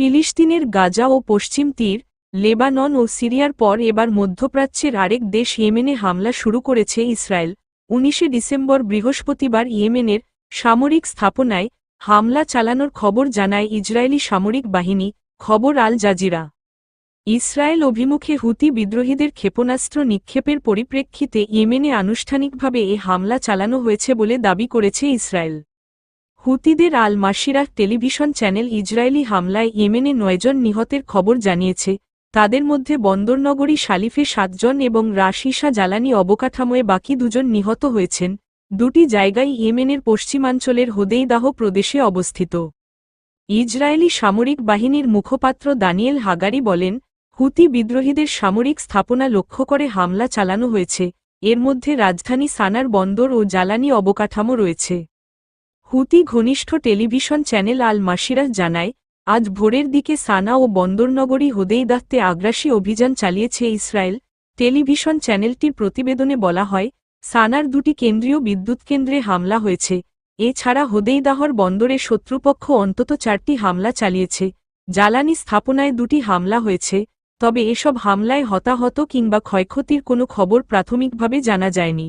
ফিলিস্তিনের গাজা ও পশ্চিম তীর, লেবানন ও সিরিয়ার পর এবার মধ্যপ্রাচ্যের আরেক দেশ ইয়েমেনে হামলা শুরু করেছে ইসরায়েল। 19 ডিসেম্বর বৃহস্পতিবার ইয়েমেনের সামরিক স্থাপনায় হামলা চালানোর খবর জানায় ইসরায়েলি সামরিক বাহিনী, খবর আল জাজিরা। ইসরায়েল অভিমুখে হুতি বিদ্রোহীদের ক্ষেপণাস্ত্র নিক্ষেপের পরিপ্রেক্ষিতে ইয়েমেনে আনুষ্ঠানিকভাবে এ হামলা চালানো হয়েছে বলে দাবি করেছে ইসরায়েল। হুতিদের আল মাসিরাহ টেলিভিশন চ্যানেল ইসরায়েলি হামলায় ইয়েমেনে 9 জন নিহতের খবর জানিয়েছে, তাদের মধ্যে বন্দরনগরী সালিফে 7 জন এবং রাশিসা জ্বালানি অবকাঠামোয় বাকি 2 জন নিহত হয়েছেন। দুটি জায়গায় ইয়েমেনের পশ্চিমাঞ্চলের হোদেইদাহ প্রদেশে অবস্থিত। ইসরায়েলি সামরিক বাহিনীর মুখপাত্র দানিয়েল হাগারি বলেন, হুতি বিদ্রোহীদের সামরিক স্থাপনা লক্ষ্য করে হামলা চালানো হয়েছে, এর মধ্যে রাজধানী সানার বন্দর ও জ্বালানি অবকাঠামো রয়েছে। হুতি ঘনিষ্ঠ টেলিভিশন চ্যানেল আল মাসিরাহ জানায়, আজ ভোরের দিকে সানা ও বন্দরনগরী হোদেইদাহতে আগ্রাসী অভিযান চালিয়েছে ইসরায়েল। টেলিভিশন চ্যানেলটির প্রতিবেদনে বলা হয়, সানার দুটি কেন্দ্রীয় বিদ্যুৎ কেন্দ্রে হামলা হয়েছে। এছাড়া হোদেইদাহর বন্দরে শত্রুপক্ষ অন্তত 4টি হামলা চালিয়েছে। জ্বালানি স্থাপনায় 2টি হামলা হয়েছে, তবে এসব হামলায় হতাহত কিংবা ক্ষয়ক্ষতির কোনো খবর প্রাথমিকভাবে জানা যায়নি।